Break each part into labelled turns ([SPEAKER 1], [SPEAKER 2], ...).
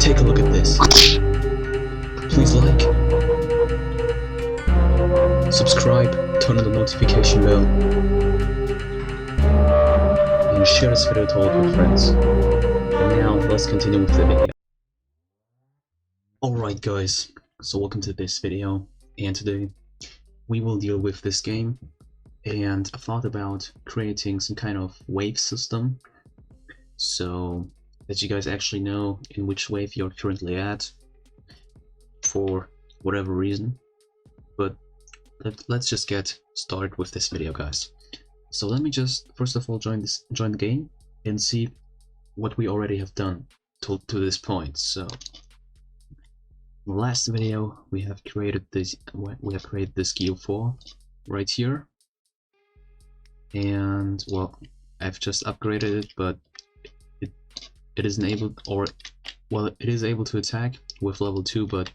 [SPEAKER 1] Take a look at this. Please like, subscribe, turn on the notification bell, and share this video to all of your friends. And now let's continue with the video. Alright guys, so welcome to this video, and today we will deal with this game, and I thought about creating some kind of wave system, so that you guys actually know in which wave you're currently at, for whatever reason. But let's just get started with this video, guys. So let me just first of all join the game and see what we already have done to this point. So in the last video we have created this guild 4 right here, and well, I've just upgraded it, but it isn't able, or well, it is able to attack with level 2, but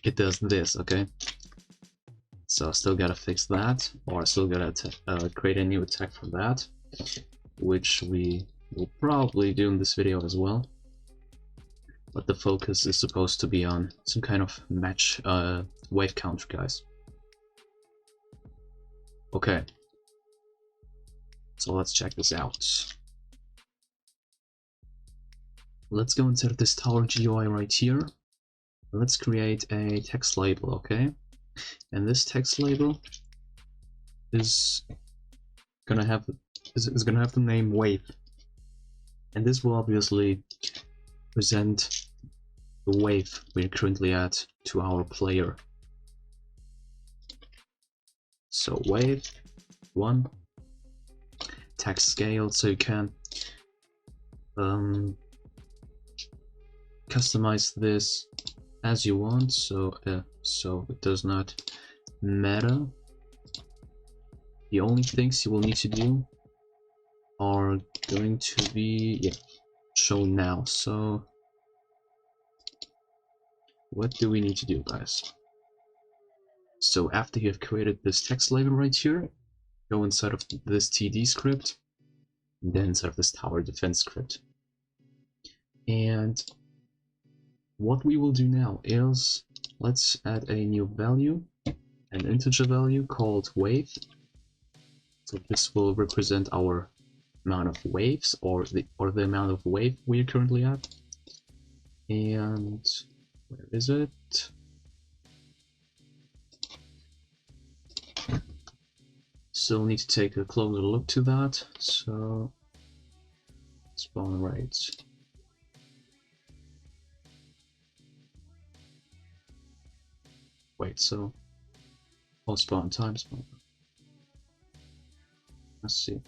[SPEAKER 1] it does this, okay? So I still gotta fix that, or I still gotta create a new attack for that, which we will probably do in this video as well. But the focus is supposed to be on some kind of match wave counter, guys. Okay, so let's check this out. Let's go inside of this tower GUI right here. Let's create a text label, okay? And this text label is gonna have the name wave, and this will obviously present the wave we're currently at to our player. So wave 1, text scale, so you can customize this as you want, so it does not matter. The only things you will need to do are going to be shown now. So what do we need to do, guys? So after you have created this text label right here, go inside of this TD script, and then inside of this tower defense script. And what we will do now is, let's add a new value, an integer value called wave. So this will represent our amount of waves, or the amount of wave we are currently at. And where is it? So we'll need to take a closer look to that. So spawn rates. Wait, so spawn time spawn. Let's see.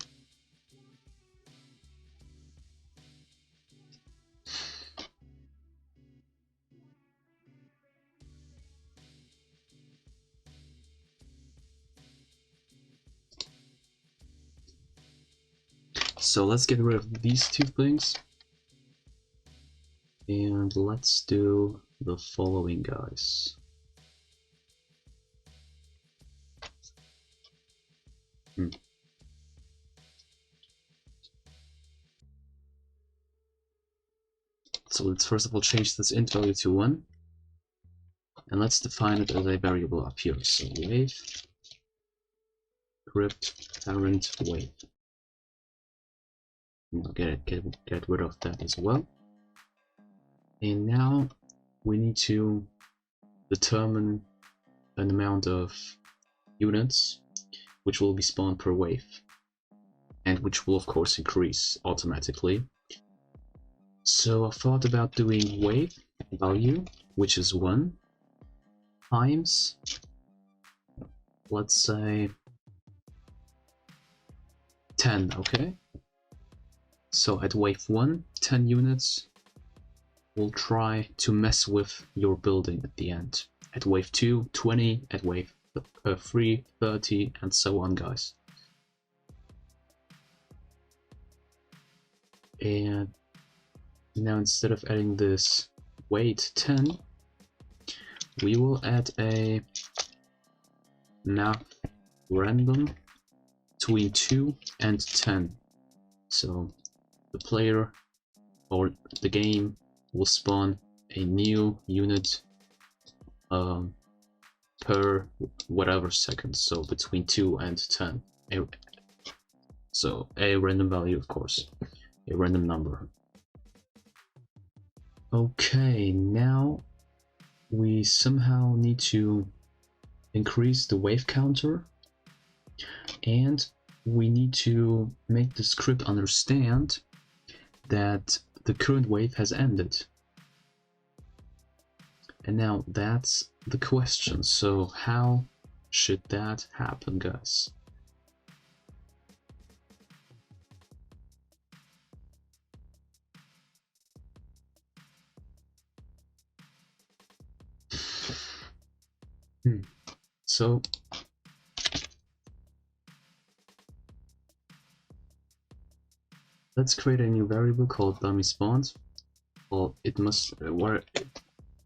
[SPEAKER 1] So let's get rid of these two things, and let's do the following, guys. So let's first of all change this int value to 1, and let's define it as a variable up here. So wave script parent wave. I'll get rid of that as well. And now we need to determine an amount of units which will be spawned per wave, and which will of course increase automatically. So I thought about doing wave value, which is 1, times, let's say 10, okay? So at wave 1, 10 units will try to mess with your building at the end. At wave 2, 20, at wave 3, 30, and so on, guys. And now instead of adding this weight 10, we will add a math random between 2 and 10. So the player or the game will spawn a new unit per whatever seconds, so between 2 and 10. So a random value, of course, a random number. Okay, now we somehow need to increase the wave counter, and we need to make the script understand that the current wave has ended. And now that's the question. So how should that happen, guys? So let's create a new variable called dummy spawn. Well, it must where it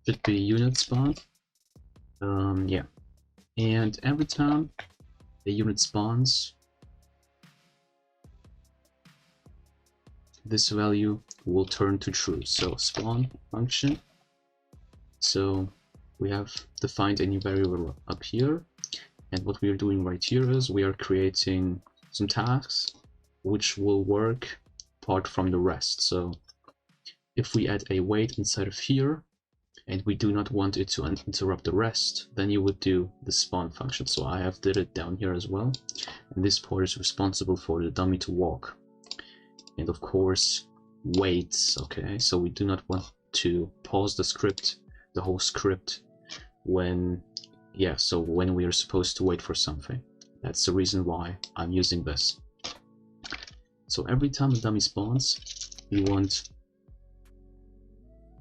[SPEAKER 1] should be unit spawn. Yeah, and every time the unit spawns, this value will turn to true. So spawn function. So we have defined a new variable up here, and what we are doing right here is we are creating some tasks which will work apart from the rest. So if we add a wait inside of here and we do not want it to interrupt the rest, then you would do the spawn function. So I have did it down here as well, and this part is responsible for the dummy to walk, and of course waits. Okay, so we do not want to pause the script, the whole script, when when we are supposed to wait for something. That's the reason why I'm using this. So every time the dummy spawns, we want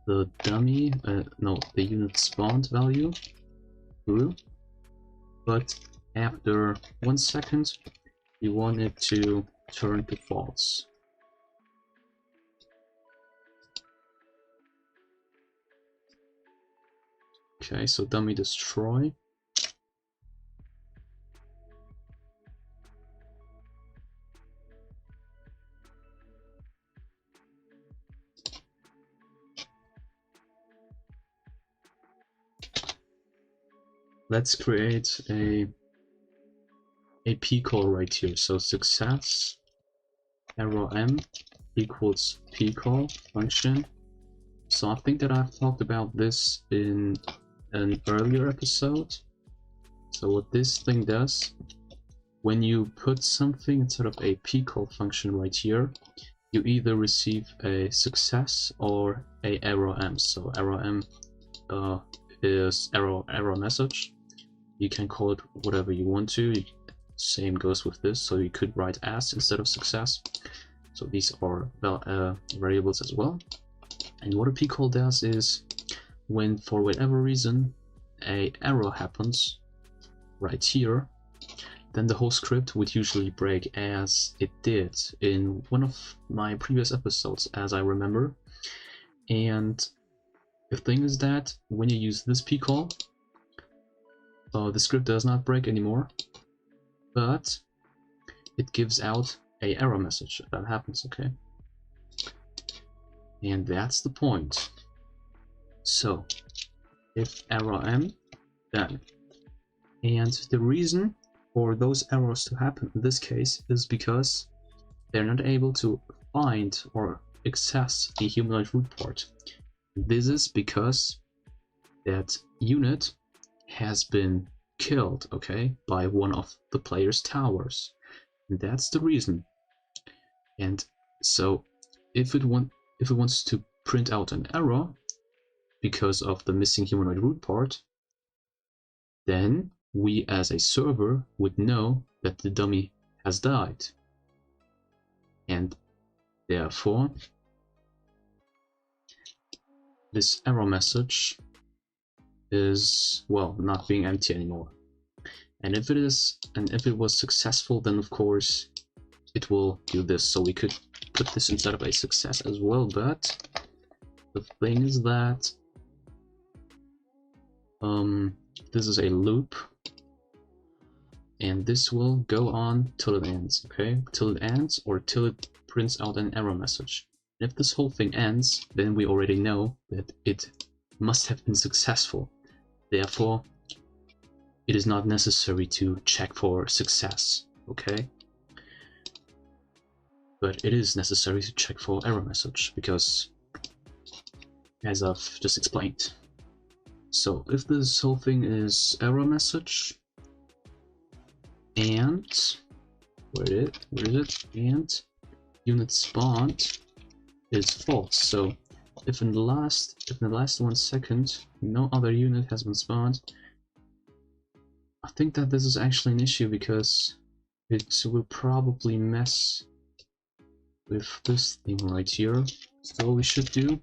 [SPEAKER 1] the dummy, the unit spawned value true, but after 1 second, we want it to turn to false. Okay, so dummy destroy. Let's create a p call right here. So success @m equals p call function. So I think that I've talked about this in an earlier episode. So what this thing does, when you put something instead of a p call function right here, you either receive a success or a error m. So error m is error message. You can call it whatever you want to. Same goes with this. So you could write as instead of success. So these are variables as well. And what a p call does is, when for whatever reason a error happens right here, then the whole script would usually break, as it did in one of my previous episodes, as I remember. And the thing is that when you use this p call, the script does not break anymore, but it gives out a error message if that happens. Okay, and that's the point. So if error m, then, and the reason for those errors to happen in this case is because they're not able to find or access the humanoid root port. This is because that unit has been killed, okay, by one of the player's towers. And that's the reason. And so if it wants to print out an error because of the missing humanoid root part, then we as a server would know that the dummy has died. And therefore, this error message is, well, not being empty anymore. And if it was successful, then of course it will do this. So we could put this instead of a success as well, but the thing is that this is a loop, and this will go on till it ends, okay? Till it ends, or till it prints out an error message. If this whole thing ends, then we already know that it must have been successful. Therefore, it is not necessary to check for success, okay? But it is necessary to check for error message, because as I've just explained. So if this whole thing is error message, and where is it? And unit spawned is false. So if in the last 1 second no other unit has been spawned, I think that this is actually an issue, because it will probably mess with this thing right here. So we should do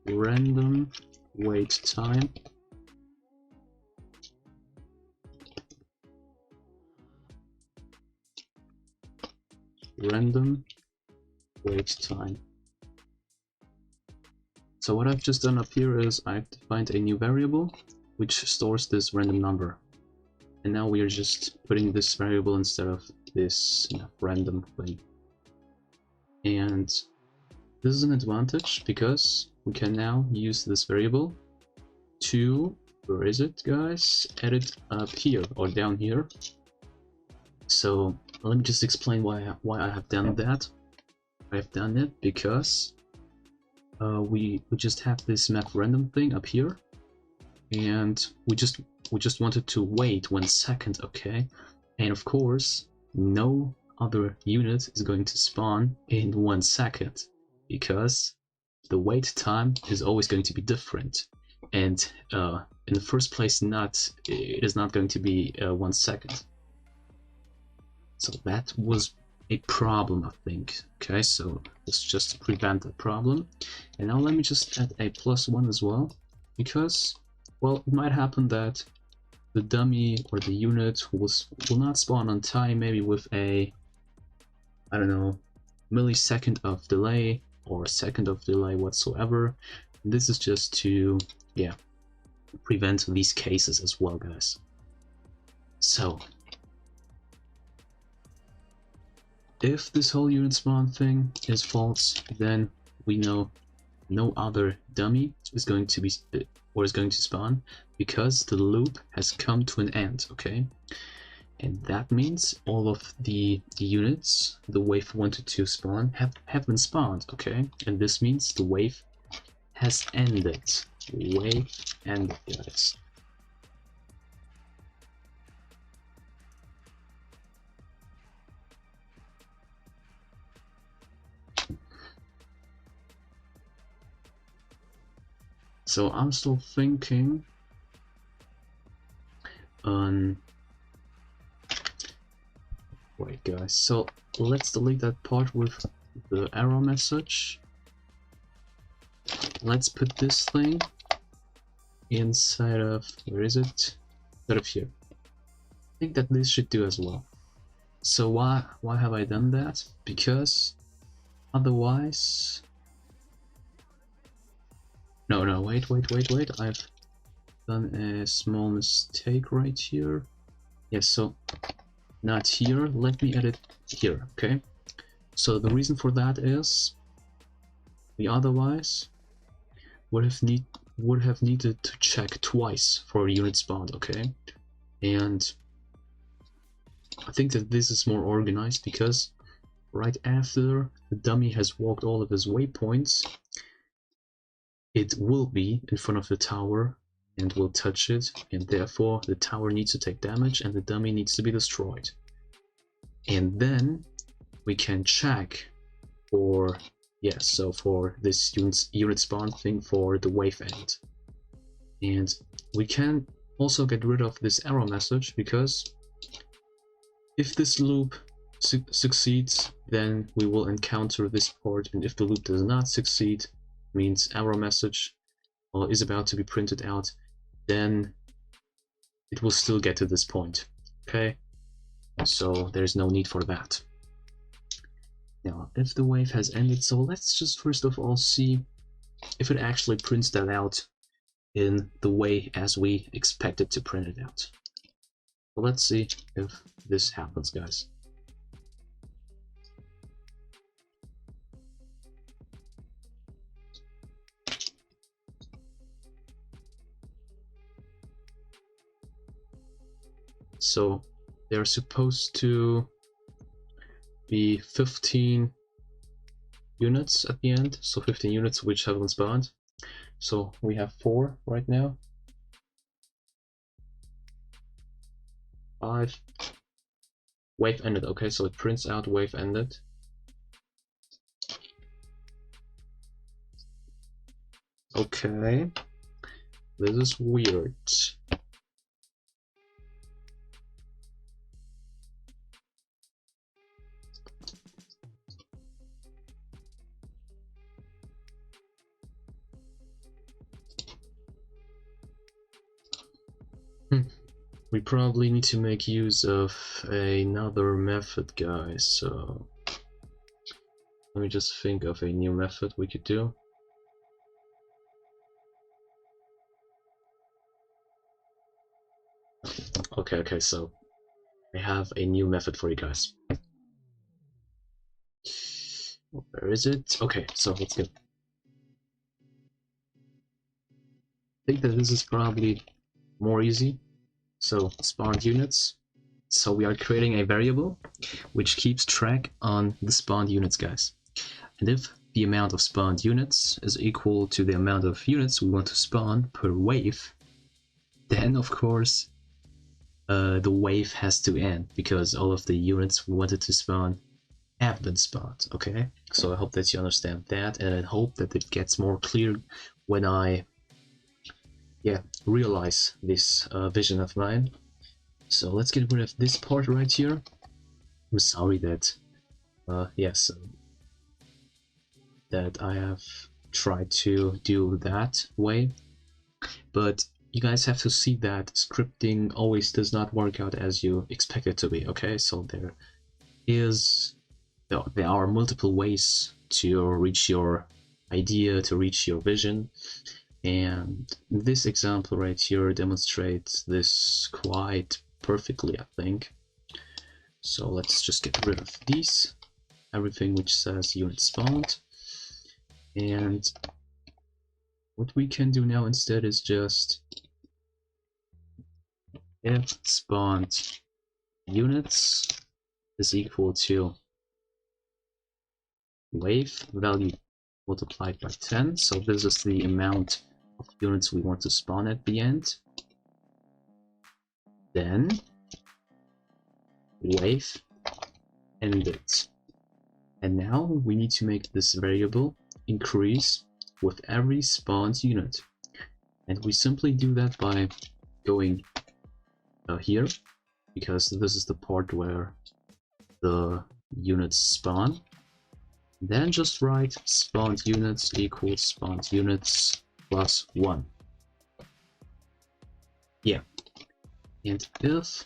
[SPEAKER 1] random wait time random wait time. So what I've just done up here is I've defined a new variable which stores this random number, and now we are just putting this variable instead of this random thing. And this is an advantage because we can now use this variable to, where is it guys, edit up here or down here. So let me just explain why I have done that. I've done it because we just have this map random thing up here, and we just wanted to wait 1 second, okay? And of course, no other unit is going to spawn in 1 second, because the wait time is always going to be different. And in the first place, it is not going to be 1 second. So that was a problem, I think. Okay, so let's just prevent that problem. And now let me just add a +1 as well, because, well, it might happen that the dummy or the unit will not spawn on time, maybe with a, I don't know, millisecond of delay or second of delay whatsoever. This is just to, yeah, prevent these cases as well, guys. So if this whole unit spawn thing is false, then we know no other dummy is going to be spawn, because the loop has come to an end, okay? And that means all of the units the wave wanted to spawn have been spawned, okay? And this means the wave has ended. Wave ended, guys. So I'm still thinking on... Wait guys, so let's delete that part with the error message. Let's put this thing inside of, where is it? Out of here. I think that this should do as well. So why have I done that? Because otherwise... No, wait, I've done a small mistake right here. Yes, so not here, let me edit here, okay? So the reason for that is we otherwise would have needed to check twice for a unit spawned, okay? And I think that this is more organized, because right after the dummy has walked all of his waypoints, it will be in front of the tower and will touch it, and therefore the tower needs to take damage and the dummy needs to be destroyed. And then we can check for, yes, so for this unit spawn thing for the wave end. And we can also get rid of this error message, because if this loop succeeds, then we will encounter this part, and if the loop does not succeed, means error message is about to be printed out, then it will still get to this point, okay? So there's no need for that. Now, if the wave has ended, so let's just first of all see if it actually prints that out in the way as we expect it to print it out. So let's see if this happens, guys. So they're supposed to be 15 units at the end, so 15 units which haven't spawned. So we have 4 right now. 5. Wave ended. Okay, so it prints out wave ended. Okay, this is weird. We probably need to make use of another method, guys, so let me just think of a new method we could do. Okay, so I have a new method for you guys. Where is it? Okay, so let's go. I think that this is probably more easy. So spawned units. So we are creating a variable which keeps track on the spawned units, guys. And if the amount of spawned units is equal to the amount of units we want to spawn per wave, then of course the wave has to end because all of the units we wanted to spawn have been spawned. Okay, so I hope that you understand that, and I hope that it gets more clear when I realize this vision of mine. So let's get rid of this part right here. I'm sorry that that I have tried to do that way, but you guys have to see that scripting always does not work out as you expect it to be. Okay, so there are multiple ways to reach your idea, to reach your vision, and this example right here demonstrates this quite perfectly, I think. So let's just get rid of these, everything which says unit spawned, and what we can do now instead is just if spawned units is equal to wave value multiplied by 10. So this is the amount of units we want to spawn at the end. Then wave ended. And now we need to make this variable increase with every spawned unit. And we simply do that by going here, because this is the part where the units spawn. Then just write spawned units equals spawned units plus 1. Yeah. And if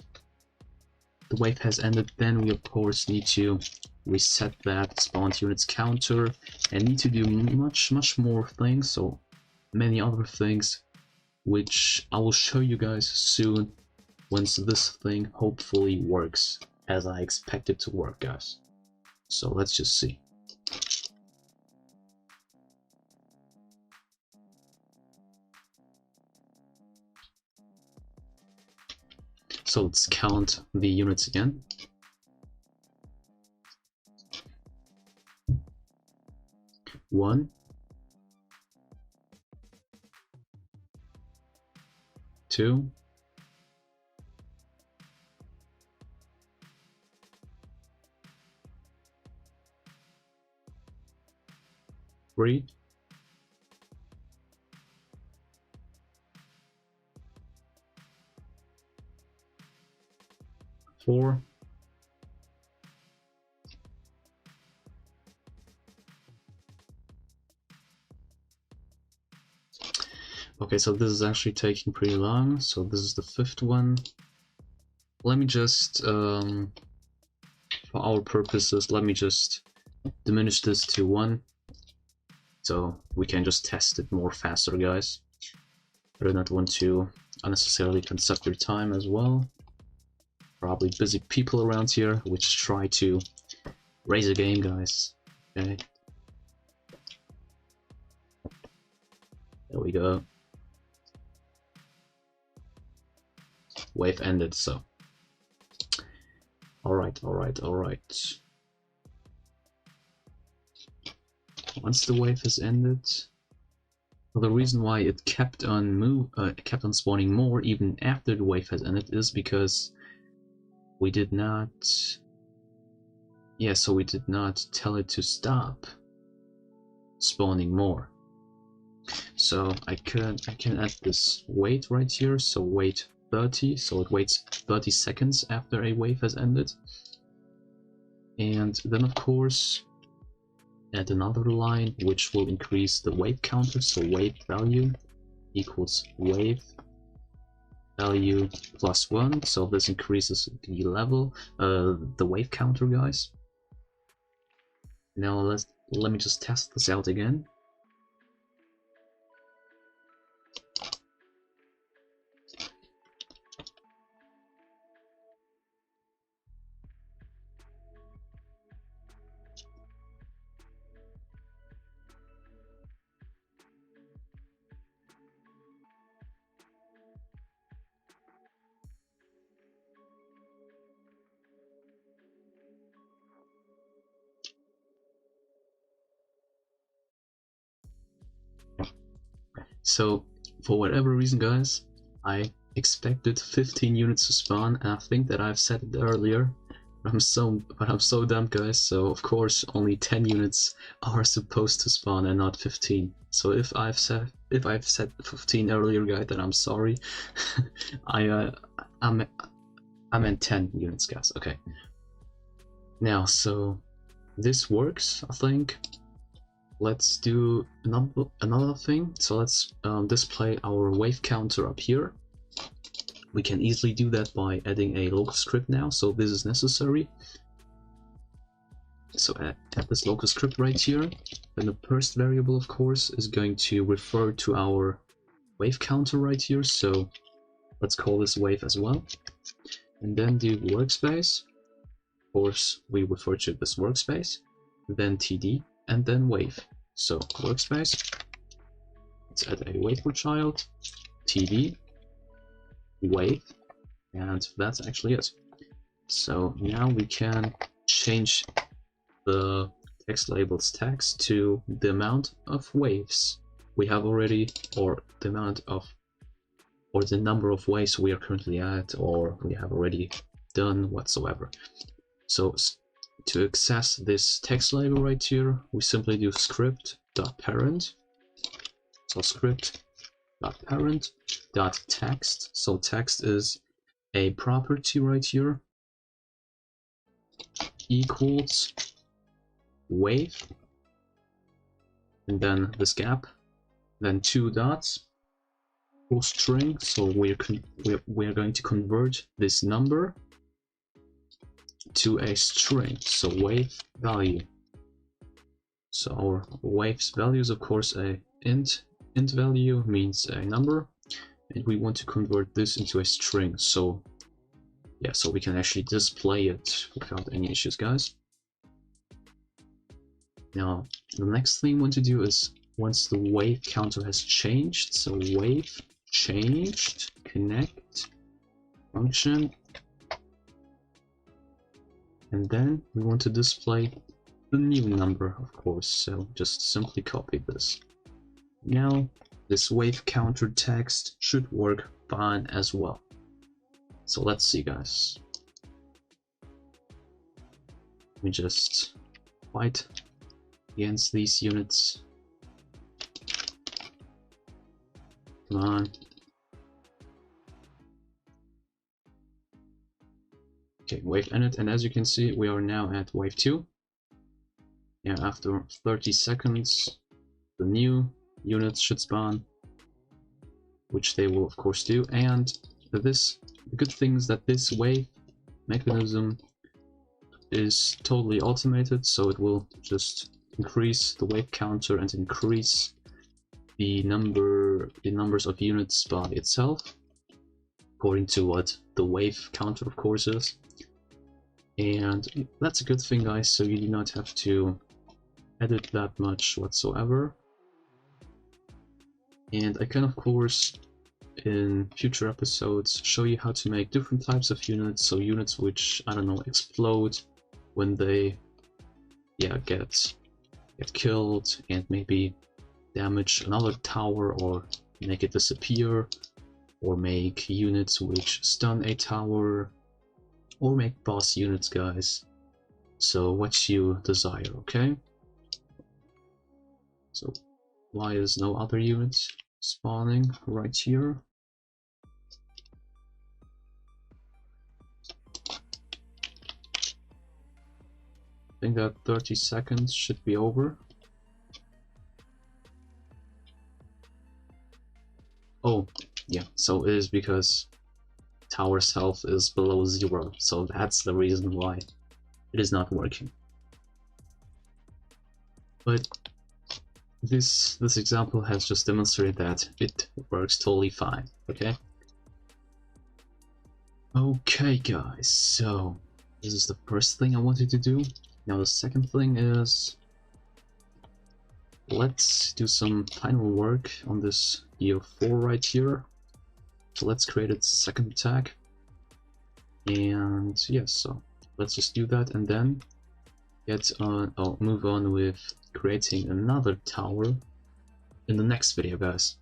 [SPEAKER 1] the wave has ended, then we of course need to reset that spawned units counter and need to do much more things, so many other things, which I will show you guys soon once this thing hopefully works as I expect it to work, guys. So let's just see. So let's count the units again. One, 2, 3, 4, 5. Okay, so this is actually taking pretty long, so this is the 5th one. Let me just, for our purposes, let me just diminish this to 1, so we can just test it more faster, guys. I do not want to unnecessarily consume your time as well. Probably busy people around here which try to raise a game, guys. Okay. There we go. Wave ended, so Alright, alright, alright. Once the wave has ended, well, the reason why it kept on kept on spawning more even after the wave has ended is because we did not. Yeah, so we did not tell it to stop spawning more. So I can add this wait right here. So wait 30. So it waits 30 seconds after a wave has ended. And then of course add another line which will increase the wave counter. So wave value equals wave value plus 1. So this increases the level, the wave counter, guys. Now let me just test this out again. So for whatever reason, guys, I expected 15 units to spawn, and I think that I've said it earlier. I'm so dumb, guys. So of course only 10 units are supposed to spawn and not 15. So if I've said 15 earlier, guys, then I'm sorry. I meant 10 units, guys. Okay. Now, so this works, I think. Let's do another thing. So let's display our wave counter up here. We can easily do that by adding a local script now, so this is necessary. So add this local script right here. Then the first variable, of course, is going to refer to our wave counter right here, so let's call this wave as well. And then the workspace. Of course, we refer to this workspace, then td, and then wave. So workspace, let's add a wait for child, td, wave, and that's actually it. So now we can change the text labels text to the amount of waves we have already, or the amount of, or the number of waves we are currently at, or we have already done whatsoever. So to access this text label right here, we simply do script.parent. So script.parent.text. So text is a property right here, equals wave, and then this gap, then 2 dots, full string. So we're going to convert this number to a string, so wave value. So our wave's value is of course a int value, means a number, and we want to convert this into a string. So yeah, so we can actually display it without any issues, guys. Now the next thing we want to do is, once the wave counter has changed, so wave changed connect function, and then we want to display the new number, of course, so just simply copy this. Now this wave counter text should work fine as well. So let's see, guys. Let me just fight against these units. Come on. Okay, wave ended, and as you can see, we are now at wave 2. Yeah, after 30 seconds, the new units should spawn, which they will of course do. And the good thing is that this wave mechanism is totally automated, so it will just increase the wave counter and increase the numbers of units by itself, according to what the wave counter of course is. And that's a good thing, guys, so you do not have to edit that much whatsoever. And I can of course in future episodes show you how to make different types of units, so units which, I don't know, explode when they get killed and maybe damage another tower or make it disappear, or make units which stun a tower, or make boss units, guys. So what you desire, okay? So why is no other units spawning right here? I think that 30 seconds should be over. Oh, yeah, so it is because tower's health is below 0, so that's the reason why it is not working. But this example has just demonstrated that it works totally fine, okay? Okay, guys, so this is the first thing I wanted to do. Now the second thing is, let's do some final work on this year 4 right here. So let's create its second attack. And yes, so let's just do that and then move on with creating another tower in the next video, guys.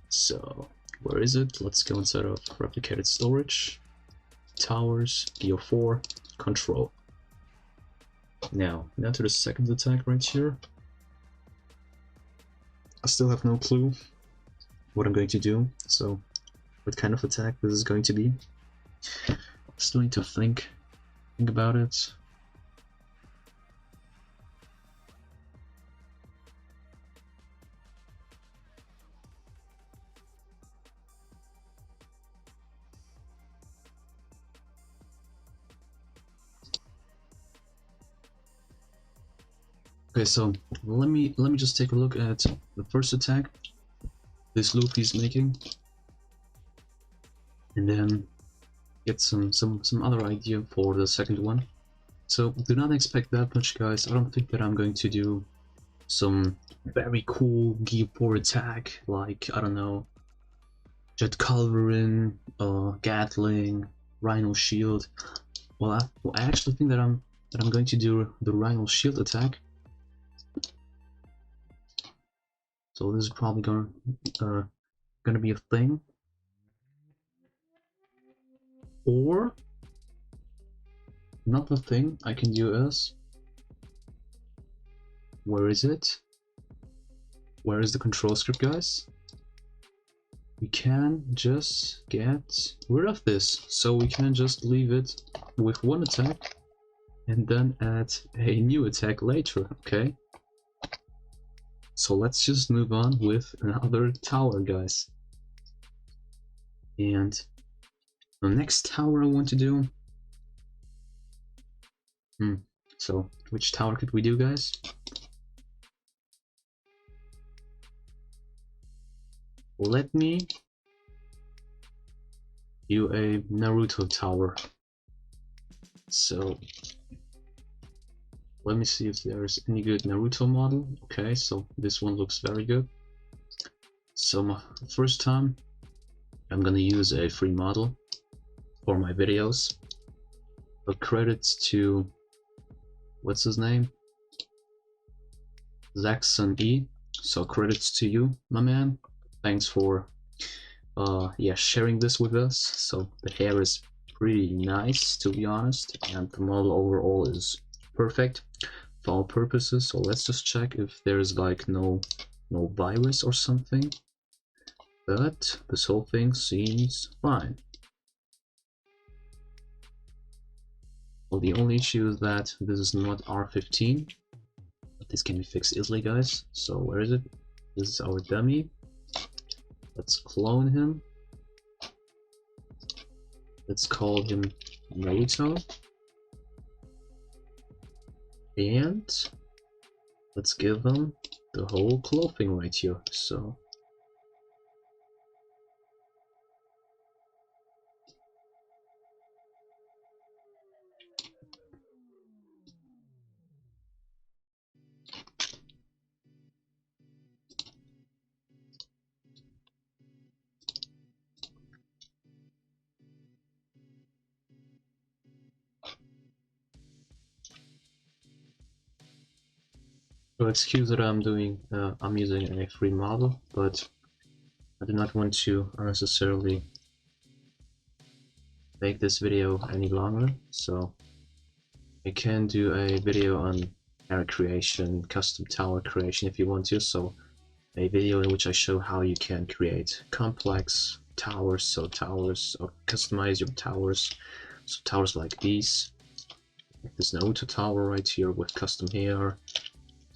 [SPEAKER 1] So where is it? Let's go inside of replicated storage, towers, EO4, control. Now to the second attack right here. I still have no clue what I'm going to do, so what kind of attack this is going to be. Still need to think about it. Okay, so let me just take a look at the first attack this Luffy's making, and then get some other idea for the second one. So do not expect that much, guys. I don't think that I'm going to do some very cool Gear 4 attack like, I don't know, Jet Culverin, Gatling, Rhino Shield. Well, I actually think that I'm going to do the Rhino Shield attack. So this is probably gonna be a thing. Or another thing I can do is, where is it? Where is the control script, guys? We can just get rid of this, so we can just leave it with one attack and then add a new attack later, okay? So let's just move on with another tower, guys. And the next tower I want to do... So which tower could we do, guys? Let me do a Naruto tower. So let me see if there's any good Naruto model. Okay, so this one looks very good. So my first time I'm gonna use a free model for my videos. But credits to, what's his name? Zaxxon E. So credits to you, my man. Thanks for sharing this with us. So the hair is pretty nice, to be honest, and the model overall is perfect for all purposes. So let's just check if there's like no virus or something. But this whole thing seems fine. Well, the only issue is that this is not R15, but this can be fixed easily, guys. So where is it? This is our dummy. Let's clone him. Let's call him Naruto. And let's give him the whole clothing right here. So So excuse that I'm using a free model, but I do not want to unnecessarily make this video any longer, so I can do a video on tower creation, custom tower creation if you want to, so a video in which I show how you can create complex towers, so towers, or customize your towers, so towers like these, like this Naruto tower right here with custom hair,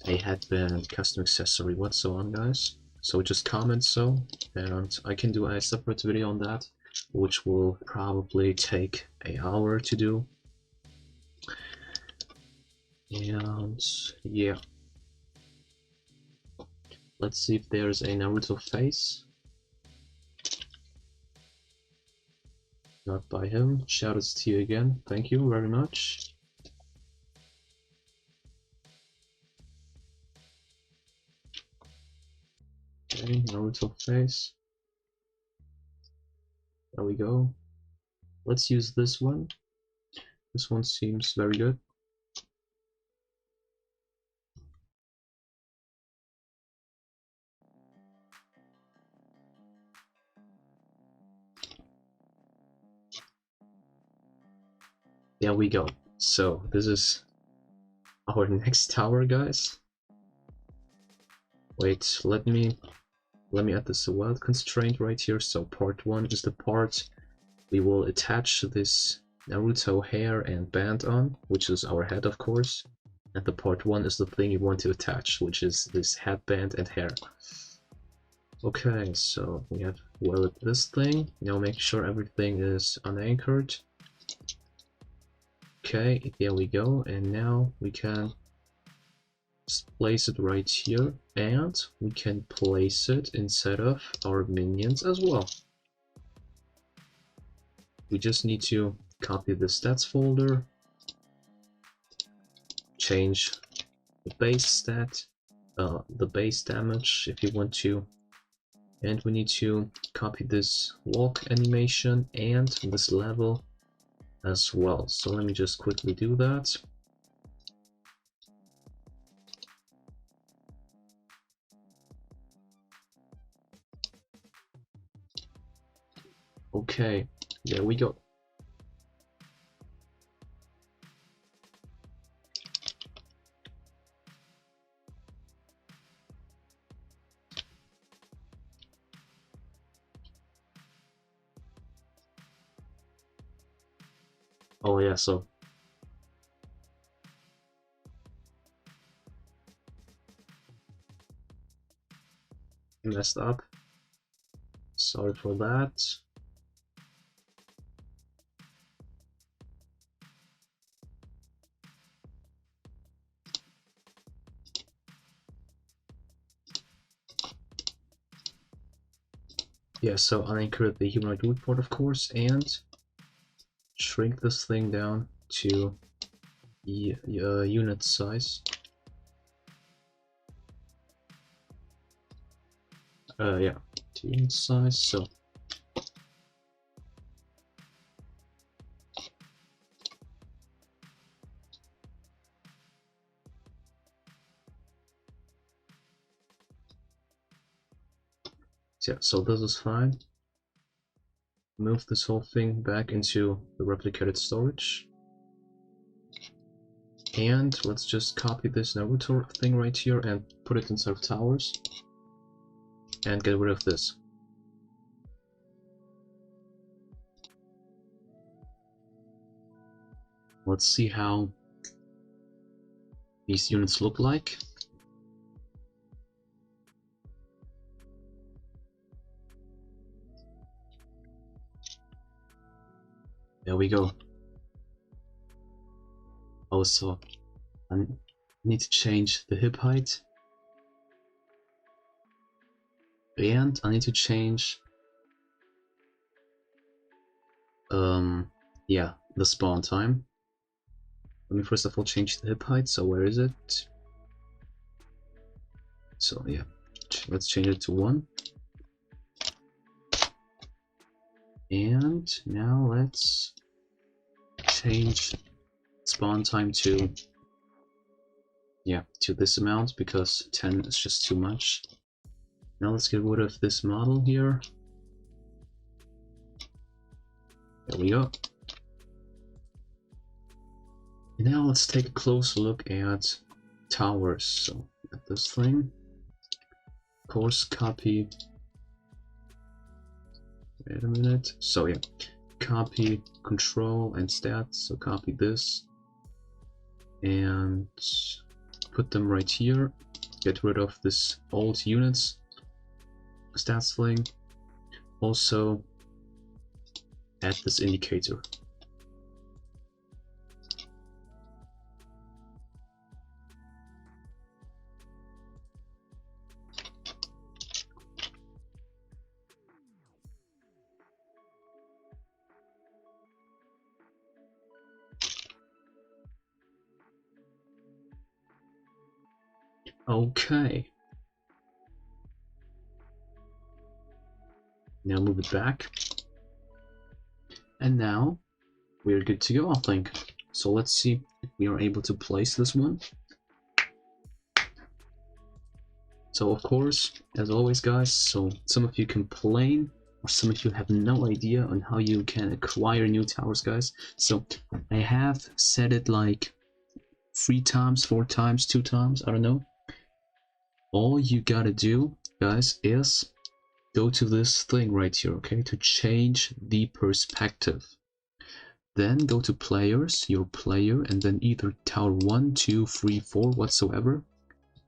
[SPEAKER 1] a headband, custom accessory, what so on, guys. So just comment so, and I can do a separate video on that, which will probably take an hour to do. And yeah, let's see if there's a Naruto face. Not by him. Shoutouts to you again. Thank you very much. Okay, Naruto face. There we go. Let's use this one. This one seems very good. There we go. So this is our next tower, guys. Wait, let me add this wild constraint right here. So part 1 is the part we will attach this Naruto hair and band on, which is our head, of course. And the part 1 is the thing you want to attach, which is this headband and hair. Okay, so we have welded this thing. Now make sure everything is unanchored. Okay, there we go. And now we can just place it right here, and we can place it inside of our minions as well. We just need to copy the stats folder, change the base stat, the base damage if you want to, and we need to copy this walk animation and this level as well. So let me just quickly do that. Okay, there we go. Oh yeah, so messed up. Sorry for that. Yeah, so unanchor the humanoid root port, of course, and shrink this thing down to unit size. Yeah, to unit size. So yeah, so this is fine. Move this whole thing back into the replicated storage. And let's just copy this Naruto thing right here and put it inside of towers. And get rid of this. Let's see how these units look like. There we go. Also, I need to change the hip height. And I need to change yeah, the spawn time. Let me first of all change the hip height. So where is it? So yeah, let's change it to 1. And now let's change spawn time to yeah, to this amount, because 10 is just too much. Now let's get rid of this model here. There we go. And now let's take a closer look at towers. So at this thing, of course, copy. Wait a minute. So yeah, copy control and stats. So copy this and put them right here. Get rid of this old units stats thing. Also add this indicator. Okay. Now move it back. And now we're good to go, I think. So let's see if we are able to place this one. So of course, as always guys, so some of you complain, or some of you have no idea on how you can acquire new towers, guys. So I have said it like 3 times, 4 times, 2 times, I don't know. All you gotta do, guys, is go to this thing right here, okay, to change the perspective. Then go to players, your player, and then either tower 1, 2, 3, 4, whatsoever,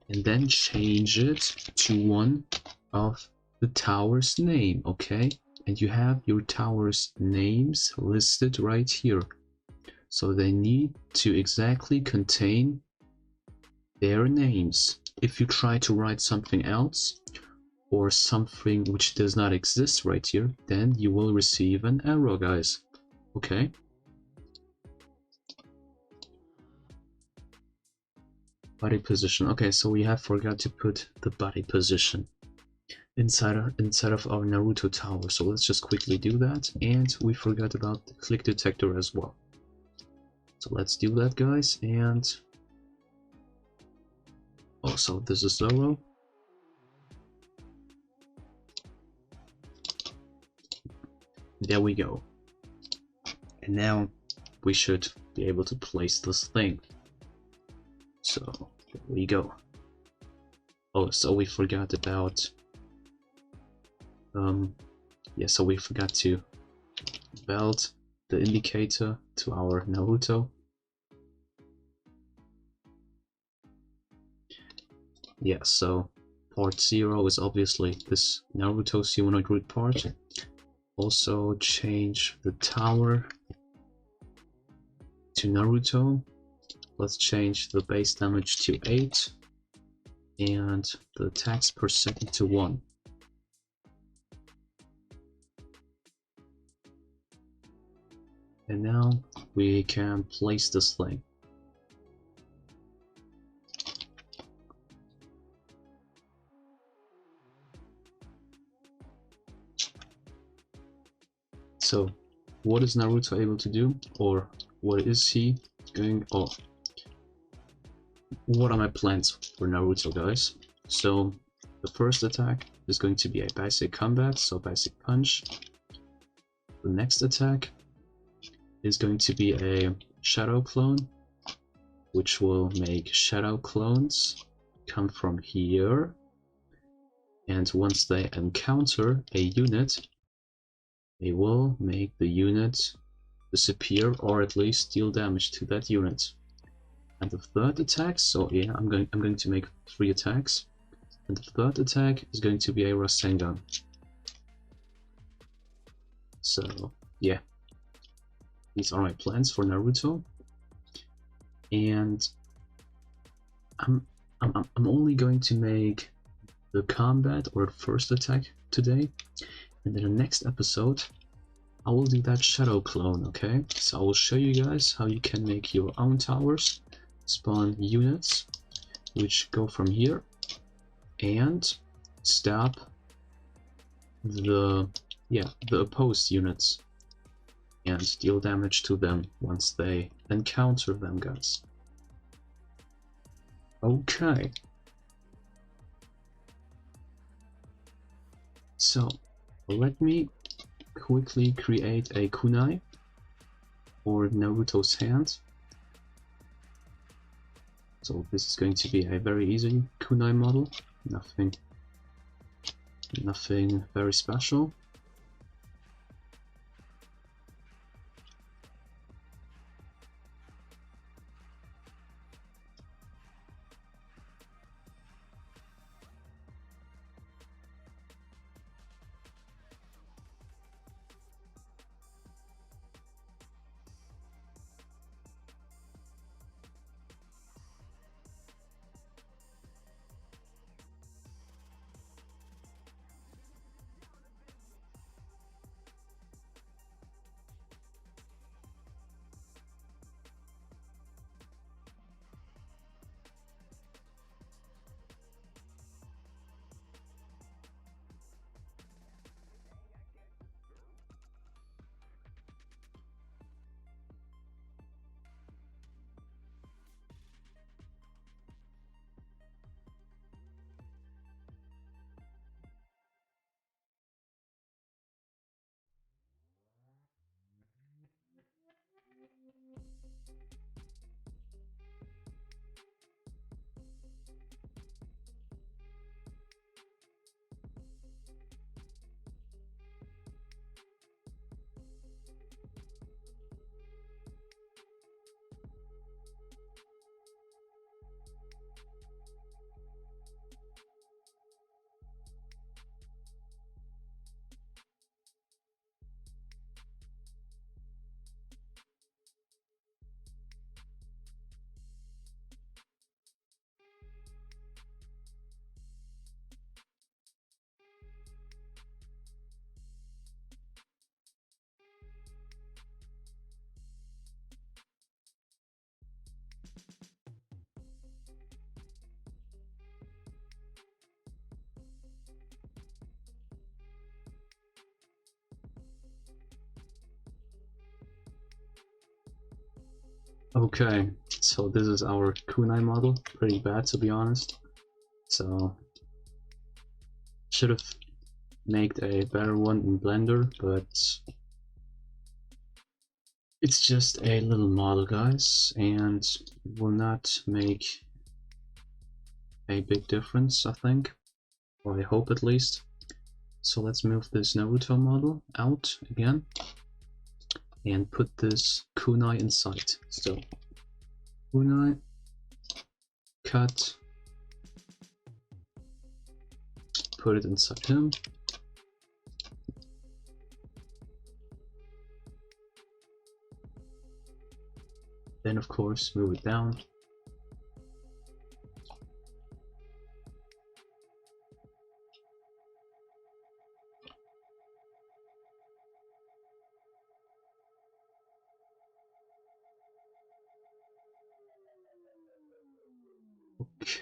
[SPEAKER 1] and then change it to one of the tower's name, okay? And you have your tower's names listed right here. So they need to exactly contain their names. If you try to write something else, or something which does not exist right here, then you will receive an error, guys. Okay? Body position. Okay, so we have forgot to put the body position inside of our Naruto tower. So let's just quickly do that. And we forgot about the click detector as well. So let's do that, guys. And also this is 0. There we go. And now we should be able to place this thing. So there we go. Oh, so we forgot about yeah, so we forgot to weld the indicator to our Naruto. Yeah, so part 0 is obviously this Naruto humanoid root part. Also change the tower to Naruto. Let's change the base damage to 8 and the attacks per second to 1. And now we can place this thing. So what is Naruto able to do, or what is he going? Oh, what are my plans for Naruto, guys? So the first attack is going to be a basic combat, so basic punch. The next attack is going to be a shadow clone, which will make shadow clones come from here, and once they encounter a unit, they will make the unit disappear, or at least deal damage to that unit. And the third attack, so yeah, I'm going to make 3 attacks, and the third attack is going to be a Rasengan. So yeah, these are my plans for Naruto, and I'm only going to make the combat or first attack today, and in the next episode I will do that shadow clone, okay? So I will show you guys how you can make your own towers, spawn units which go from here and stop the opposed units and deal damage to them once they encounter them, guys. Okay. So let me quickly create a kunai for Naruto's hand. So this is going to be a very easy kunai model, nothing very special. Okay, so this is our kunai model. Pretty bad, to be honest. So should have made a better one in Blender, but it's just a little model, guys, and it will not make a big difference, I think, or I hope at least. So let's move this Naruto model out again and put this kunai inside. So kunai, cut, put it inside him. Then of course move it down.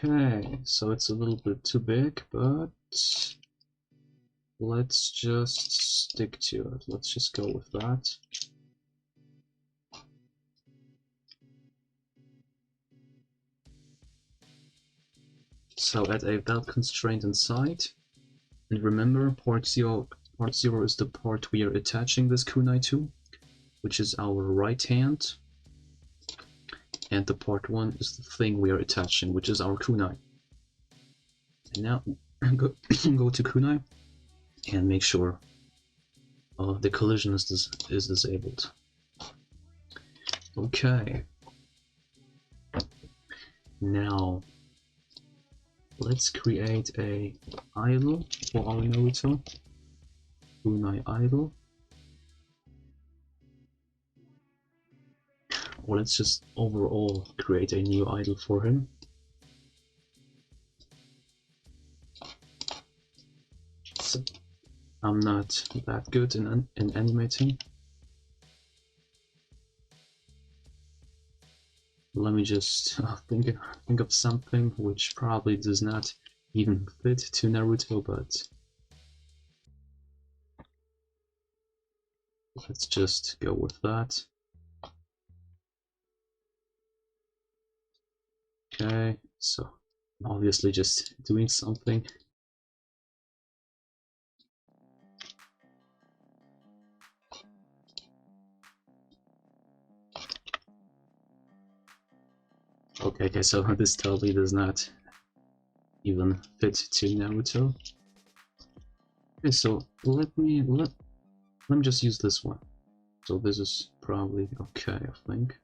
[SPEAKER 1] Okay, so it's a little bit too big, but let's just stick to it. Let's just go with that. So add a valve constraint inside. And remember, part 0 is the part we are attaching this kunai to, which is our right hand. And the part 1 is the thing we are attaching, which is our kunai. And now go to kunai and make sure the collision is disabled. Okay. Now let's create a idle for our Naruto. Kunai idle. Or let's just overall create a new idle for him. So I'm not that good in animating. Let me just think of something which probably does not even fit to Naruto, but let's just go with that. Okay, So obviously just doing something. Okay, so this totally does not even fit to Naruto. Okay, so let me just use this one. So this is probably okay, I think.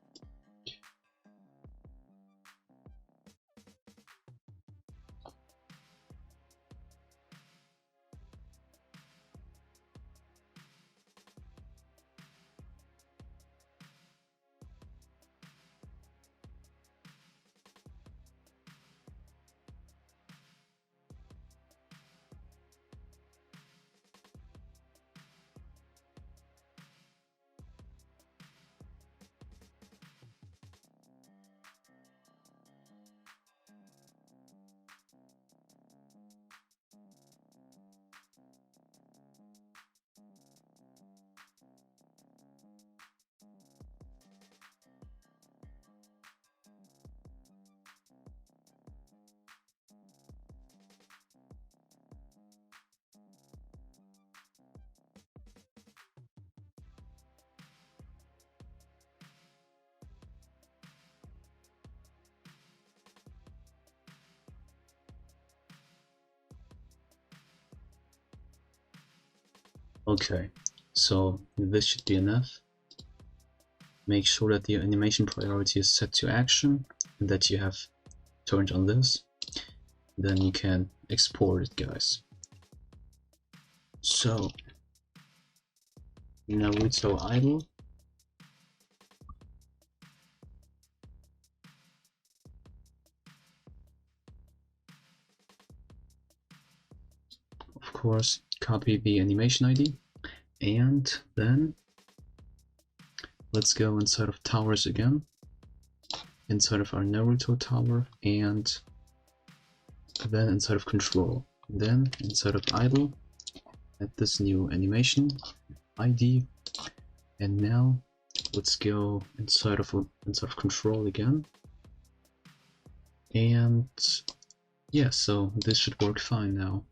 [SPEAKER 1] Okay, so this should be enough. Make sure that the animation priority is set to action and that you have turned on this. Then you can export it, guys. So Naruto idle. Of course, copy the animation ID, and then let's go inside of towers again, inside of our Naruto tower, and then inside of control, then inside of idle, add this new animation ID, and now let's go inside of control again, and yeah, so this should work fine now.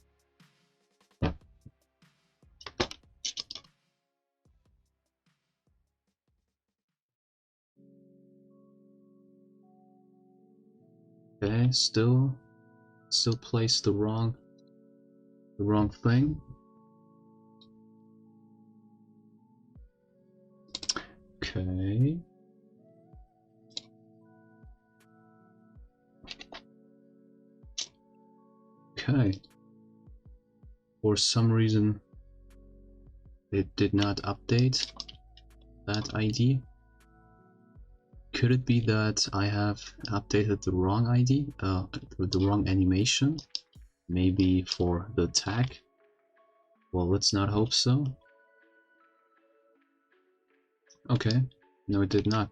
[SPEAKER 1] Okay, still placed the wrong thing. Okay. Okay. For some reason, it did not update that ID. Could it be that I have updated the wrong ID, the wrong animation? Maybe for the tag? Well, let's not hope so. Okay, no, it did not.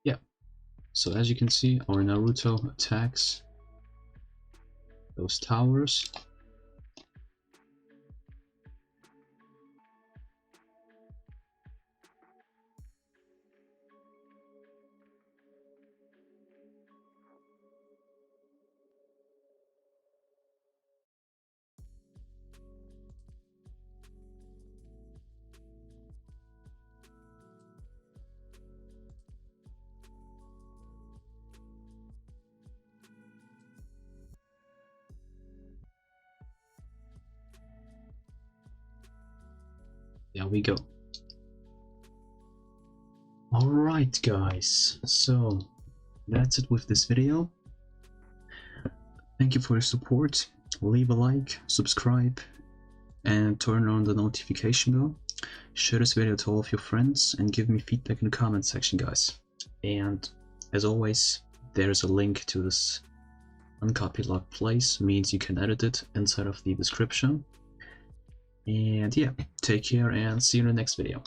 [SPEAKER 1] Yeah, so as you can see, our Naruto attacks those towers. There we go. Alright guys, so that's it with this video. Thank you for your support. Leave a like, subscribe, and turn on the notification bell. Share this video to all of your friends and give me feedback in the comment section, guys. And as always, there's a link to this uncopy log place, means you can edit it inside of the description. And yeah, take care and see you in the next video.